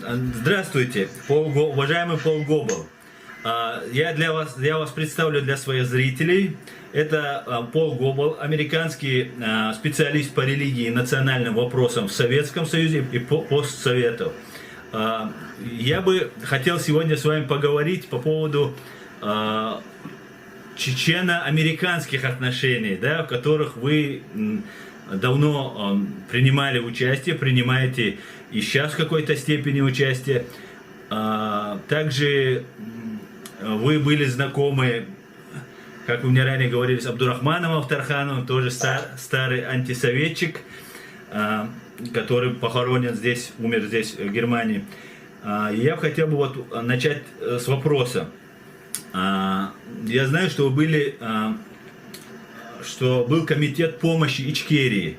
Здравствуйте, уважаемый Пол Гобл. Я вас представлю для своих зрителей. Это Пол Гобл, американский специалист по религии и национальным вопросам в Советском Союзе и постсовету. Я бы хотел сегодня с вами поговорить по поводу чечено-американских отношений, да, в которых вы давно принимали участие, принимаете и сейчас в какой-то степени участие. Также вы были знакомы, как вы мне ранее говорили, с Абдурахманом Авторхановым, тоже старый антисоветчик, который похоронен здесь, умер здесь, в Германии. Я хотел бы начать с вопроса. Я знаю, что что был комитет помощи Ичкерии,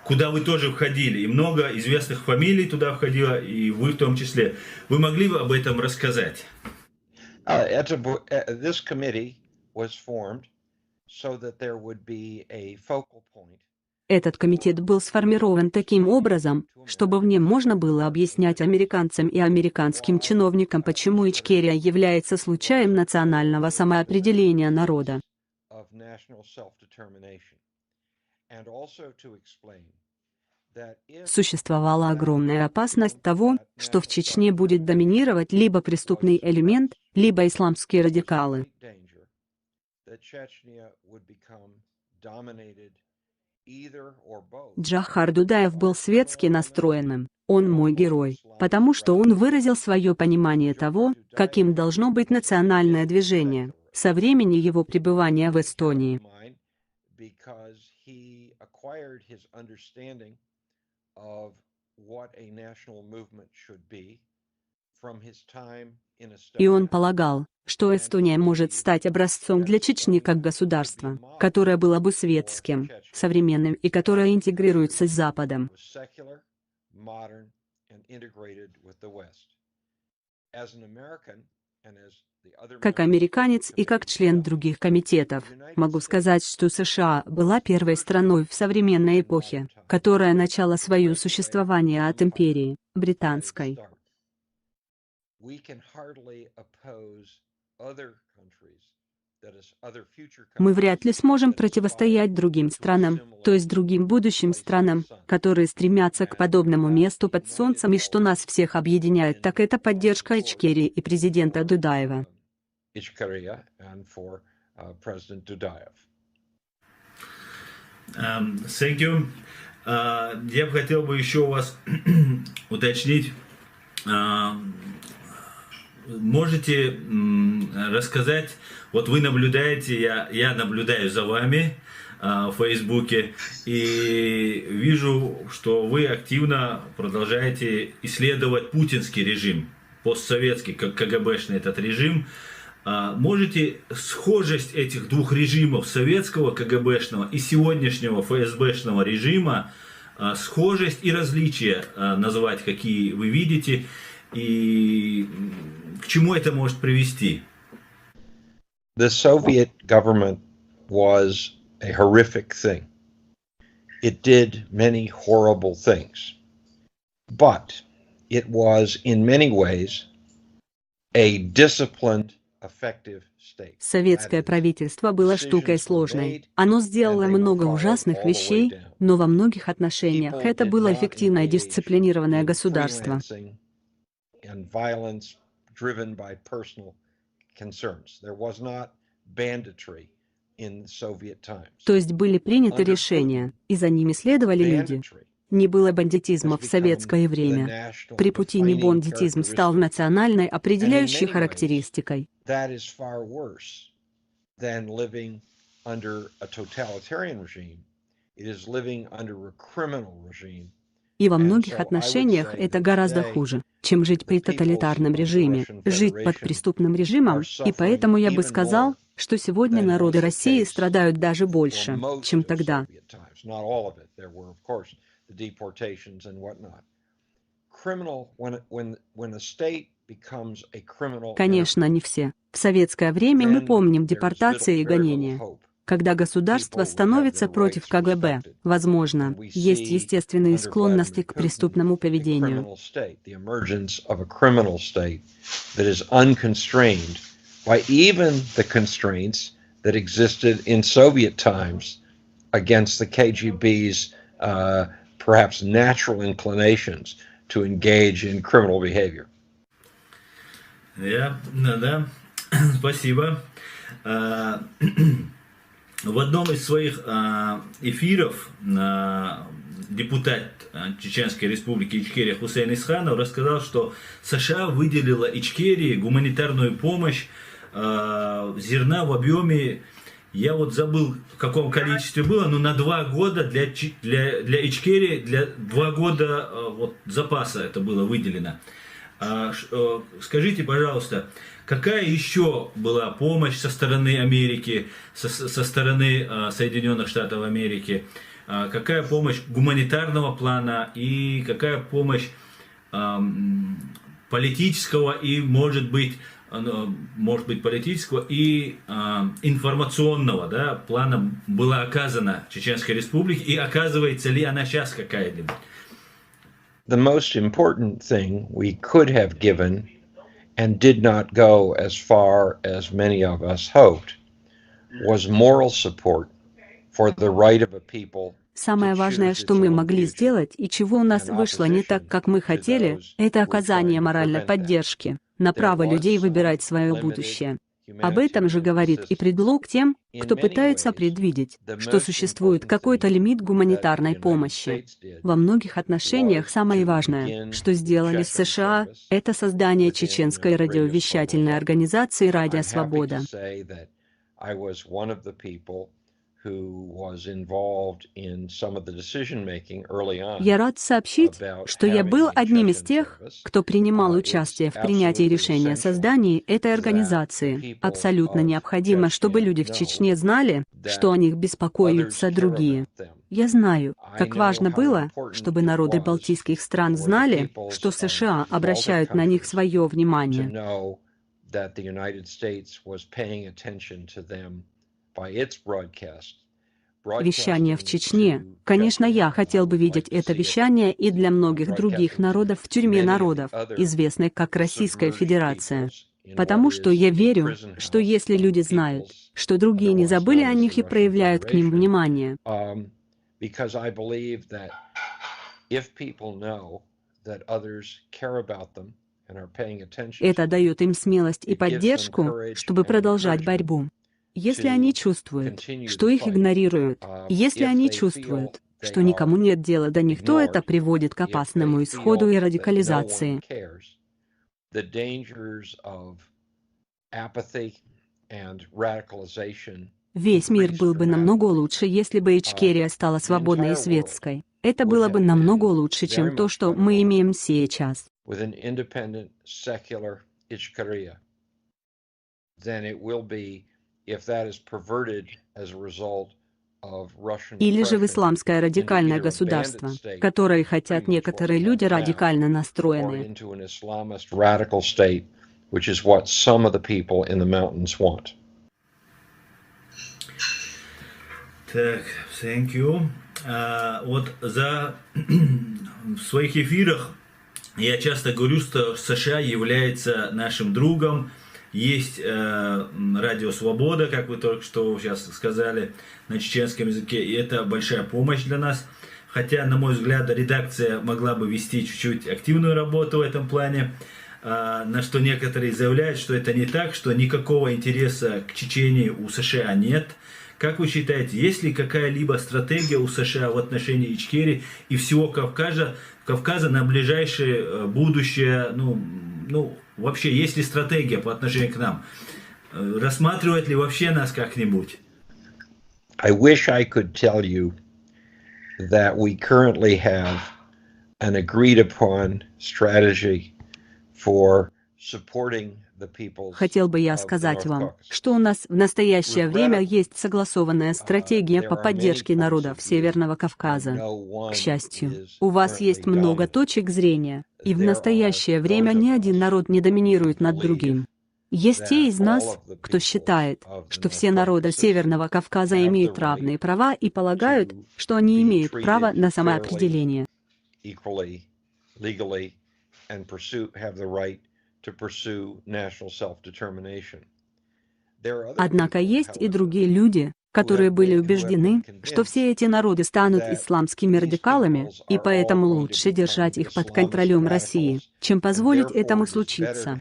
куда вы тоже входили, и много известных фамилий туда входило, и вы в том числе. Вы могли бы об этом рассказать? This committee was formed so that there would be a focal point. Этот комитет был сформирован таким образом, чтобы в нем можно было объяснять американцам и американским чиновникам, почему Ичкерия является случаем национального самоопределения народа. Существовала огромная опасность того, что в Чечне будет доминировать либо преступный элемент, либо исламские радикалы. Джохар Дудаев был светски настроенным. Он мой герой, потому что он выразил свое понимание того, каким должно быть национальное движение, со времени его пребывания в Эстонии. И он полагал, что Эстония может стать образцом для Чечни как государства, которое было бы светским, современным и которое интегрируется с Западом. Как американец и как член других комитетов, могу сказать, что США была первой страной в современной эпохе, которая начала свое существование от империи британской. Мы вряд ли сможем противостоять другим странам, то есть другим будущим странам, которые стремятся к подобному месту под солнцем, и что нас всех объединяет, так это поддержка Ичкерии и президента Дудаева. Thank you. Я бы хотел еще у вас уточнить. Можете рассказать, вот вы наблюдаете, я наблюдаю за вами в Фейсбуке и вижу, что вы активно продолжаете исследовать путинский режим, постсоветский, как КГБшный этот режим. Можете схожесть этих двух режимов, советского КГБшного и сегодняшнего ФСБшного режима, схожесть и различия назвать, какие вы видите, и к чему это может привести? The Soviet government was a horrific thing. It did many horrible things. But it was in many ways a disciplined, effective state. Советское правительство было штукой сложной. Оно сделало много ужасных вещей, но во многих отношениях это было эффективное дисциплинированное государство. And violence driven by personal concerns. There was not banditry in Soviet times. То есть были приняты решения, и за ними следовали люди. Не было бандитизма в советское время. При Путине бандитизм стал национальной определяющей характеристикой. That is far worse than living under a totalitarian regime. It is living under a criminal regime. И во многих отношениях это гораздо хуже, чем жить при тоталитарном режиме, жить под преступным режимом, и поэтому я бы сказал, что сегодня народы России страдают даже больше, чем тогда. Конечно, не все. В советское время мы помним депортации и гонения. Когда государство становится против КГБ, возможно, есть естественные склонности к преступному поведению. Against the KGB's perhaps natural inclinations to engage in criminal behavior. Да, спасибо. В одном из своих эфиров депутат Чеченской республики Ичкерия Хусейн Исханов рассказал, что США выделила Ичкерии гуманитарную помощь зерна в объеме, я вот забыл, в каком количестве было, но на 2 года для Ичкерии, для 2 года вот, запаса это было выделено. Скажите, пожалуйста, какая еще была помощь со стороны Америки, со стороны Соединенных Штатов Америки? Какая помощь гуманитарного плана и какая помощь политического и, может быть, политического и информационного, да, плана была оказана Чеченской Республике, и оказывается ли она сейчас какая-либо? The most important thing we could have given and did not go as far as many of us hoped was moral support for the right of a people. Самое важное, что мы могли сделать и чего у нас вышло не так, как мы хотели, это оказание моральной поддержки на право людей выбирать свое будущее. Об этом же говорит и предлог тем, кто пытается предвидеть, что существует какой-то лимит гуманитарной помощи. Во многих отношениях самое важное, что сделали США, это создание чеченской радиовещательной организации «Радио Свобода». Я рад сообщить, что я был одним из тех, кто принимал участие в принятии решения о создании этой организации. Абсолютно необходимо, чтобы люди в Чечне знали, что о них беспокоятся другие. Я знаю, как важно было, чтобы народы балтийских стран знали, что США обращают на них свое внимание. Вещание в Чечне. Конечно, я хотел бы видеть это вещание и для многих других народов в тюрьме народов, известной как Российская Федерация. Потому что я верю, что если люди знают, что другие не забыли о них и проявляют к ним внимание, это дает им смелость и поддержку, чтобы продолжать борьбу. Если они чувствуют, что их игнорируют, если они чувствуют, что никому нет дела до них, то это приводит к опасному исходу и радикализации. Весь мир был бы намного лучше, если бы Ичкерия стала свободной и светской. Это было бы намного лучше, чем то, что мы имеем сейчас. Или же в исламское радикальное государство, которое хотят некоторые люди радикально настроенные. Так, thank you. Вот в своих эфирах я часто говорю, что США является нашим другом. Есть радио «Свобода», как вы только что сейчас сказали, на чеченском языке, и это большая помощь для нас. Хотя, на мой взгляд, редакция могла бы вести чуть-чуть активную работу в этом плане, на что некоторые заявляют, что это не так, что никакого интереса к Чечении у США нет. Как вы считаете, есть ли какая-либо стратегия у США в отношении Ичкерии и всего Кавказа на ближайшее будущее, вообще, есть ли стратегия по отношению к нам? Рассматривает ли вообще нас как-нибудь? I wish I could tell you that we currently have an agreed upon strategy for supporting the peoples. Хотел бы я сказать вам, что у нас в настоящее время есть согласованная стратегия по поддержке народов Северного Кавказа. К счастью, у вас есть много точек зрения, И в настоящее время ни один народ не доминирует над другим. Есть те из нас, кто считает, что все народы Северного Кавказа имеют равные права и полагают, что они имеют право на самоопределение. Однако есть и другие люди, которые были убеждены, что все эти народы станут исламскими радикалами, и поэтому лучше держать их под контролем России, чем позволить этому случиться.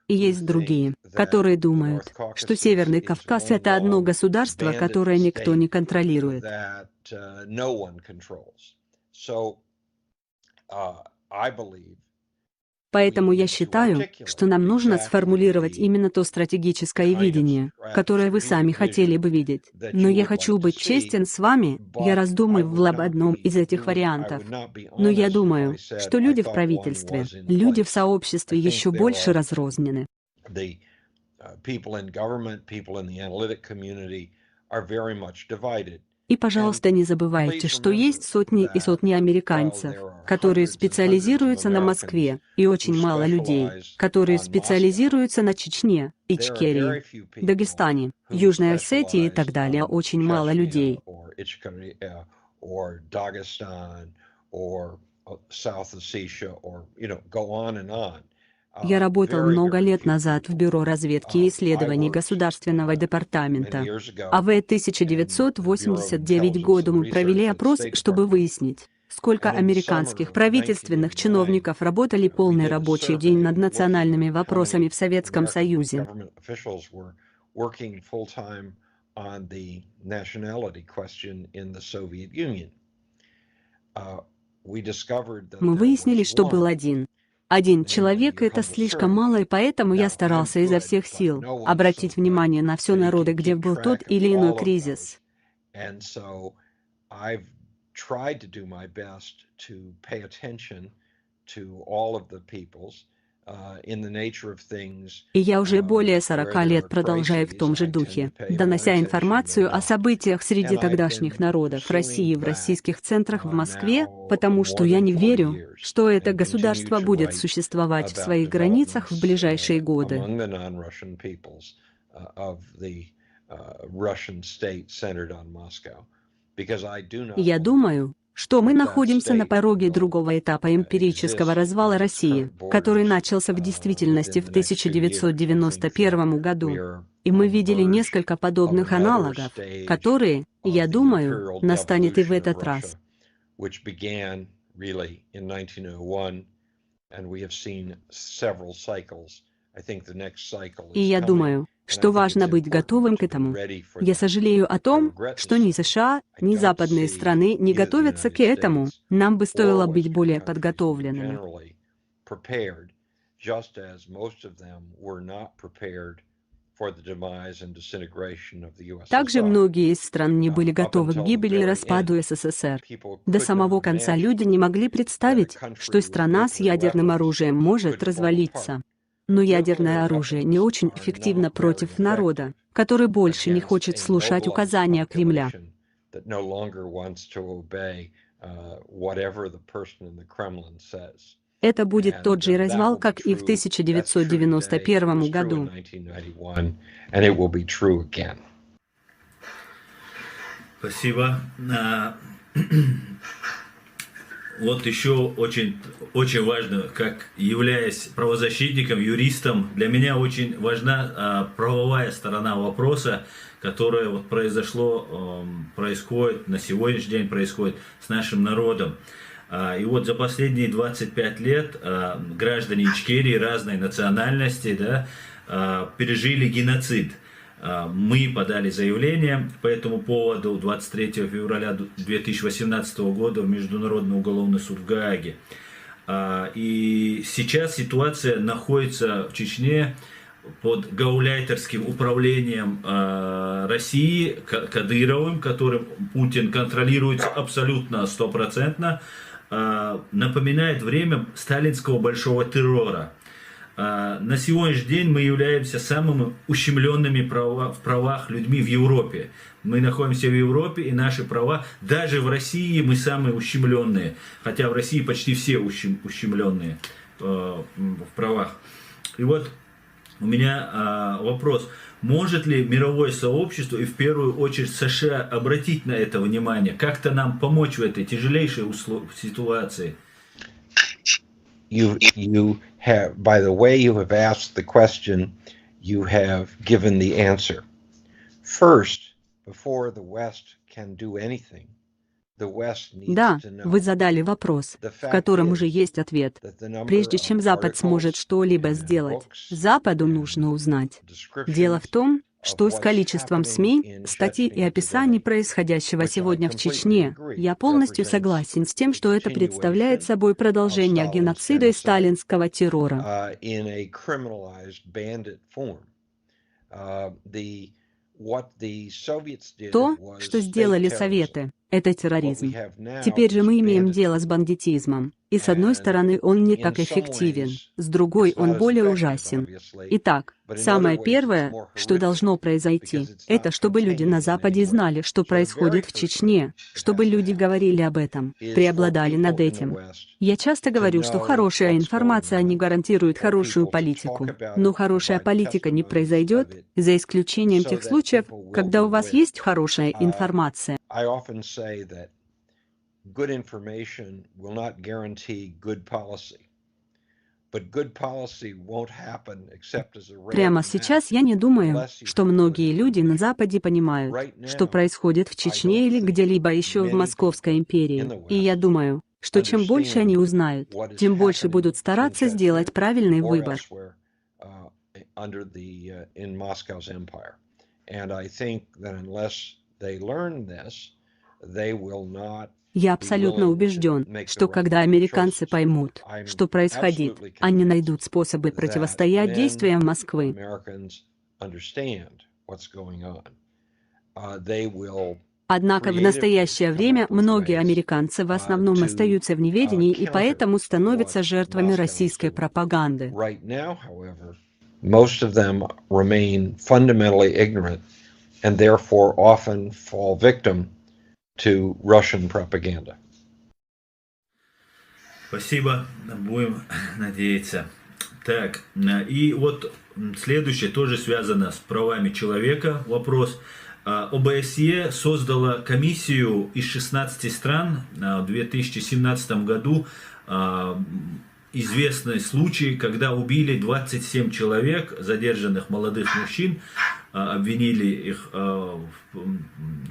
И есть другие, которые думают, что Северный Кавказ — это одно государство, которое никто не контролирует. Поэтому я считаю, что нам нужно сформулировать именно то стратегическое видение, которое вы сами хотели бы видеть. Но я хочу быть честен с вами, я раздумывал об одном из этих вариантов. Но я думаю, что люди в правительстве, люди в сообществе еще больше разрознены. И, пожалуйста, не забывайте, что есть сотни и сотни американцев, которые специализируются на Москве, и очень мало людей, которые специализируются на Чечне, Ичкерии, Дагестане, Южной Осетии и так далее. Очень мало людей. Я работал много лет назад в Бюро разведки и исследований Государственного департамента. А в 1989 году мы провели опрос, чтобы выяснить, сколько американских правительственных чиновников работали полный рабочий день над национальными вопросами в Советском Союзе. Мы выяснили, что был один человек — это слишком мало, и поэтому я старался изо всех сил обратить внимание на все народы, где был тот или иной кризис. И я уже более 40 лет продолжаю в том же духе, донося информацию о событиях среди тогдашних народов России в российских центрах в Москве, потому что я не верю, что это государство будет существовать в своих границах в ближайшие годы. Я думаю, что мы находимся на пороге другого этапа эмпирического развала России, который начался в действительности в 1991 году. И мы видели несколько подобных аналогов, которые, я думаю, настанет и в этот раз. И я думаю, что важно быть готовым к этому. Я сожалею о том, что ни США, ни западные страны не готовятся к этому. Нам бы стоило быть более подготовленными. Также многие из стран не были готовы к гибели и распаду СССР. До самого конца люди не могли представить, что страна с ядерным оружием может развалиться. Но ядерное оружие не очень эффективно против народа, который больше не хочет слушать указания Кремля. Это будет тот же развал, как и в 1991 году. Спасибо. Вот еще очень важно, как являясь правозащитником, юристом, для меня очень важна правовая сторона вопроса, которая вот происходит на сегодняшний день, происходит с нашим народом. И вот за последние 25 лет граждане Ичкерии разной национальности, пережили геноцид. Мы подали заявление по этому поводу 23 февраля 2018 года в Международный уголовный суд в Гааге. И сейчас ситуация находится в Чечне под гауляйтерским управлением России, Кадыровым, которым Путин контролирует абсолютно 100%, напоминает время сталинского большого террора. на сегодняшний день мы являемся самыми ущемленными в правах людьми в Европе. Мы находимся в Европе, и наши права, даже в России мы самые ущемленные. Хотя в России почти все ущемленные в правах. И вот у меня вопрос. Может ли мировое сообщество и в первую очередь США обратить на это внимание? Как-то нам помочь в этой тяжелейшей ситуации? You have, by the way you have asked the question, you have given the answer. First, before the West can do anything, the West needs Да, to know. вы задали вопрос, в котором уже есть ответ. Прежде чем Запад сможет что-либо сделать, Западу нужно узнать. Дело в том, что с количеством СМИ, статей и описаний происходящего сегодня в Чечне, я полностью согласен с тем, что это представляет собой продолжение геноцида и сталинского террора. То, что сделали Советы, это терроризм. Теперь же мы имеем дело с бандитизмом. И с одной стороны он не так эффективен, с другой он более ужасен. Итак, самое первое, что должно произойти, это чтобы люди на Западе знали, что происходит в Чечне, чтобы люди говорили об этом, преобладали над этим. Я часто говорю, что хорошая информация не гарантирует хорошую политику, но хорошая политика не произойдет, за исключением тех случаев, когда у вас есть хорошая информация. Good information will not guarantee good policy. But good policy won't happen except as a Прямо сейчас я не думаю, что многие люди на Западе понимают, что происходит в Чечне или где-либо еще в Московской империи. И я думаю, что чем больше они узнают, тем больше будут стараться сделать правильный выбор. Я абсолютно убежден, что когда американцы поймут, что происходит, они найдут способы противостоять действиям Москвы. Однако в настоящее время многие американцы в основном остаются в неведении и поэтому становятся жертвами российской пропаганды. Most of them remain fundamentally ignorant and therefore often fall victim to Russian propaganda. Спасибо, будем надеяться. Так, и вот следующее тоже связано с правами человека вопрос. ОБСЕ создала комиссию из 16 стран в 2017 году. Известный случай, когда убили 27 человек, задержанных молодых мужчин, обвинили их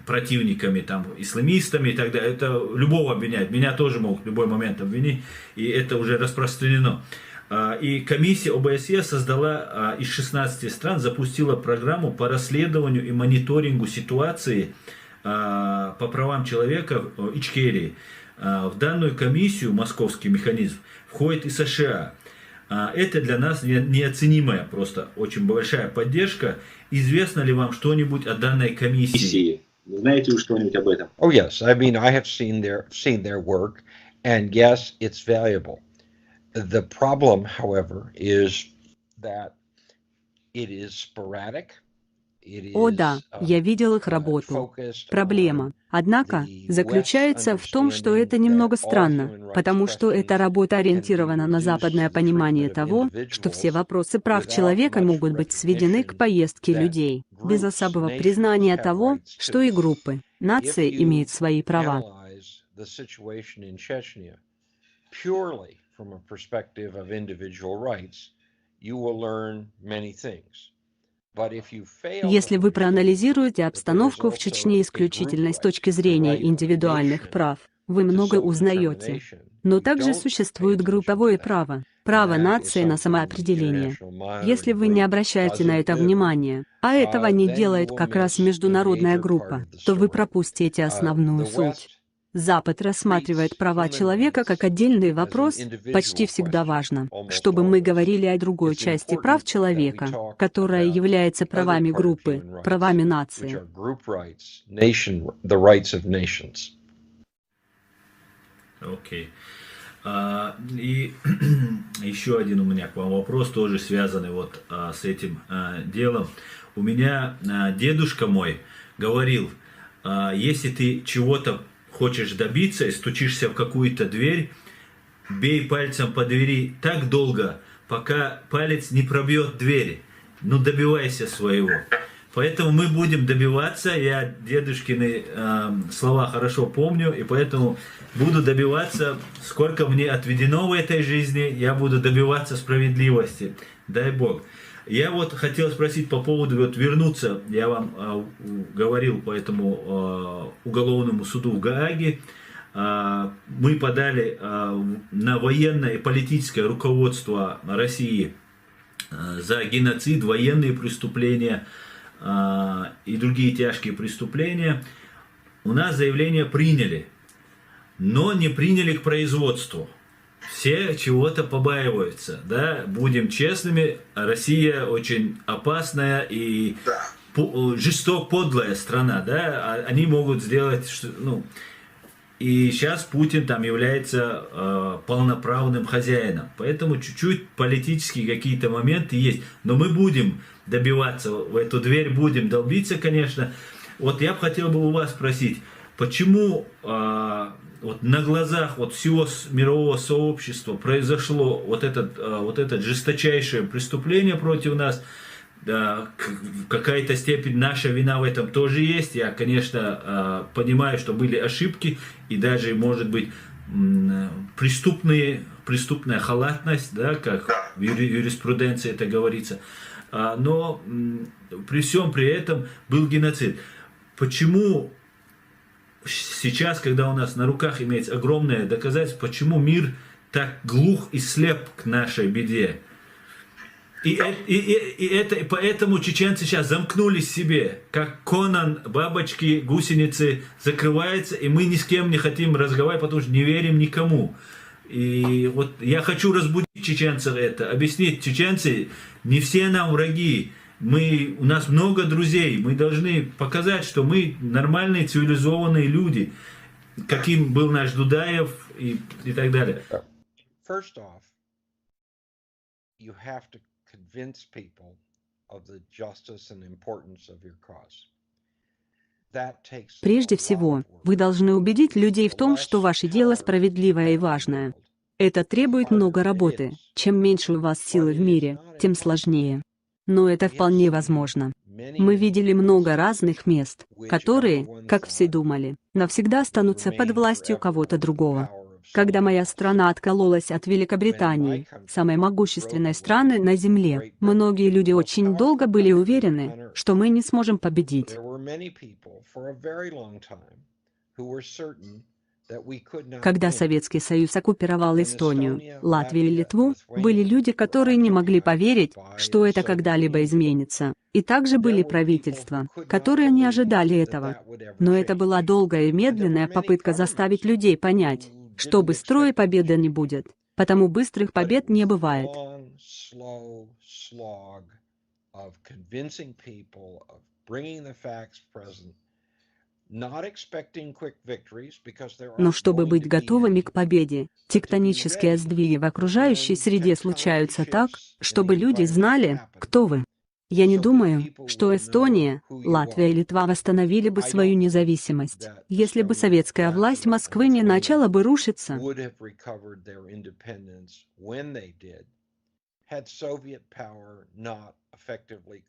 противниками, там, исламистами и так далее. Это любого обвинять. Меня тоже могут в любой момент обвинить, и это уже распространено. И комиссия ОБСЕ создала из 16 стран, запустила программу по расследованию и мониторингу ситуации по правам человека в Ичкерии. В данную комиссию, московский механизм, входит и США. Это для нас неоценимая, просто очень большая поддержка. Известно ли вам что-нибудь о данной комиссии? Знаете вы что-нибудь об этом? Oh yes, I mean I have seen their work, and yes, it's valuable. The problem, however, is that it is sporadic. О да, я видел их работу. Проблема, однако, заключается в том, что это немного странно, потому что эта работа ориентирована на западное понимание того, что все вопросы прав человека могут быть сведены к поездке людей, без особого признания того, что и группы, нации имеют свои права. Если вы проанализируете обстановку в Чечне исключительно с точки зрения индивидуальных прав, вы много узнаете. Но также существует групповое право, право нации на самоопределение. Если вы не обращаете на это внимания, а этого не делает как раз международная группа, то вы пропустите основную суть. Запад рассматривает права человека как отдельный вопрос. Почти всегда важно, чтобы мы говорили о другой части прав человека, которая является правами группы, правами нации. Окей. И еще один у меня к вам вопрос, тоже связанный вот с этим делом. У меня дедушка мой говорил, если ты чего-то хочешь добиться и стучишься в какую-то дверь, бей пальцем по двери так долго, пока палец не пробьет дверь. Ну, добивайся своего. Поэтому мы будем добиваться, я дедушкины слова хорошо помню, и поэтому буду добиваться, сколько мне отведено в этой жизни, я буду добиваться справедливости. Дай Бог. Я вот хотел спросить по поводу, вот вернуться, я вам говорил по этому уголовному суду в Гааге, мы подали на военное и политическое руководство России за геноцид, военные преступления и другие тяжкие преступления. У нас заявление приняли, но не приняли к производству. Все чего-то побаиваются, да, будем честными, Россия очень опасная и подлая страна, да, они могут сделать, ну, и сейчас Путин там является полноправным хозяином, поэтому чуть-чуть политические какие-то моменты есть, но мы будем добиваться, в эту дверь будем долбиться, конечно. Вот я бы хотел бы у вас спросить, почему вот на глазах вот всего мирового сообщества произошло вот это жесточайшее преступление против нас. Да, какая-то степень наша вина в этом тоже есть. Я, конечно, понимаю, что были ошибки и даже, может быть, преступная халатность, да, как в юриспруденции это говорится. Но при всем при этом был геноцид. Почему сейчас, когда у нас на руках имеется огромное доказательство, почему мир так глух и слеп к нашей беде? И поэтому чеченцы сейчас замкнулись в себе, как Конан, бабочки, гусеницы закрываются, и мы ни с кем не хотим разговаривать, потому что не верим никому. И вот я хочу разбудить чеченцев это, объяснить, чеченцы, не все нам враги, у нас много друзей, мы должны показать, что мы нормальные, цивилизованные люди, каким был наш Дудаев и так далее. First off, you have to convince people of the justice and importance of your cause. Прежде всего, вы должны убедить людей в том, что ваше дело справедливое и важное. Это требует много работы. Чем меньше у вас силы в мире, тем сложнее. Но это вполне возможно. Мы видели много разных мест, которые, как все думали, навсегда останутся под властью кого-то другого. Когда моя страна откололась от Великобритании, самой могущественной страны на Земле, многие люди очень долго были уверены, что мы не сможем победить. Когда Советский Союз оккупировал Эстонию, Латвию и Литву, были люди, которые не могли поверить, что это когда-либо изменится. И также были правительства, которые не ожидали этого. Но это была долгая и медленная попытка заставить людей понять, что быстрой победы не будет, потому быстрых побед не бывает. Но чтобы быть готовыми к победе, тектонические сдвиги в окружающей среде случаются так, чтобы люди знали, кто вы. Я не думаю, что Эстония, Латвия и Литва восстановили бы свою независимость, если бы советская власть Москвы не начала бы рушиться.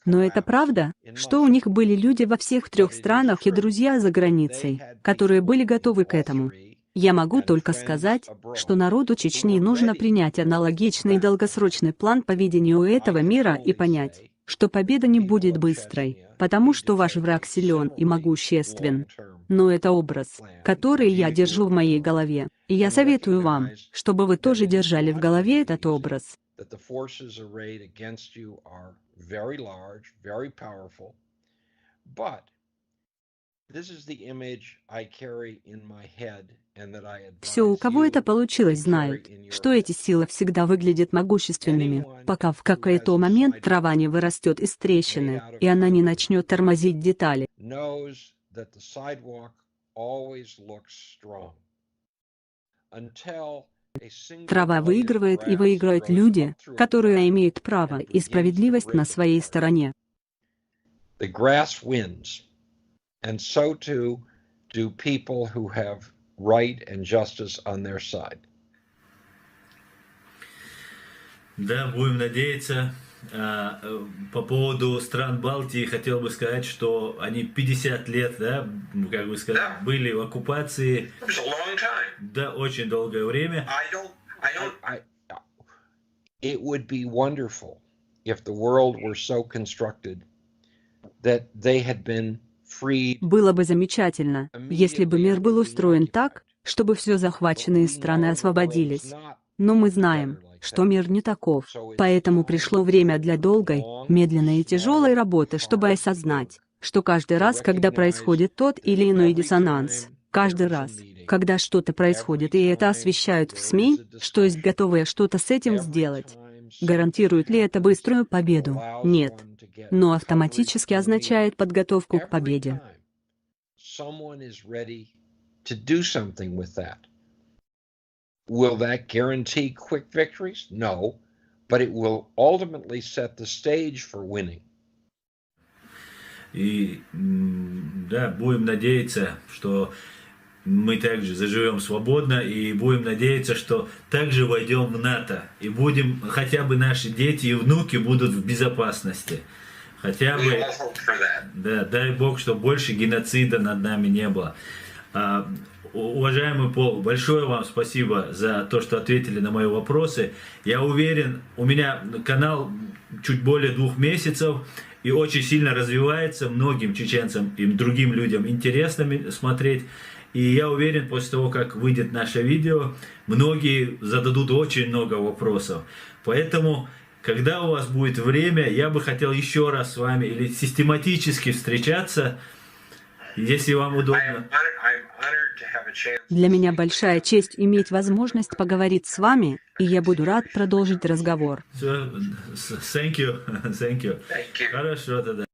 Но это правда, что у них были люди во всех трех странах и друзья за границей, которые были готовы к этому. Я могу только сказать, что народу Чечни нужно принять аналогичный и долгосрочный план по ведению этого мира и понять, что победа не будет быстрой, потому что ваш враг силен и могуществен. Но это образ, который я держу в моей голове, и я советую вам, чтобы вы тоже держали в голове этот образ. Все, у кого это получилось, знают, что эти силы всегда выглядят могущественными, пока в какой-то момент трава не вырастет из трещины, и она не начнет тормозить детали. Трава выигрывает, и выигрывают люди, которые имеют право и справедливость на своей стороне. The grass wins, and so too do people who have right and justice on their side. Да, будем надеяться. По поводу стран Балтии хотел бы сказать, что они 50 лет, да, как бы сказать, были в оккупации. Да, очень долгое время. It would be wonderful if the world were so constructed that they had been freed. Было бы замечательно, если бы мир был устроен так, чтобы все захваченные страны освободились. Но мы знаем, что мир не таков, поэтому пришло время для долгой, медленной и тяжелой работы, чтобы осознать, что каждый раз, когда происходит тот или иной диссонанс, каждый раз, когда что-то происходит и это освещают в СМИ, что есть готовые что-то с этим сделать. Гарантирует ли это быструю победу? Нет. Но автоматически означает подготовку к победе. Will that guarantee quick victories? No, but it will ultimately set the stage for winning. И да, будем надеяться, что мы также заживем свободно, и будем надеяться, что также войдем в НАТО, и будем, хотя бы наши дети и внуки будут в безопасности. Хотя бы, да, дай Бог, чтобы больше геноцида над нами не было. Уважаемый Пол, большое вам спасибо за то, что ответили на мои вопросы. Я уверен, у меня канал чуть более 2 месяцев и очень сильно развивается. Многим чеченцам и другим людям интересно смотреть. И я уверен, после того, как выйдет наше видео, многие зададут очень много вопросов. Поэтому, когда у вас будет время, я бы хотел еще раз с вами или систематически встречаться, если вам удобно. Для меня большая честь иметь возможность поговорить с вами, и я буду рад продолжить разговор. Thank you. Хорошо тогда.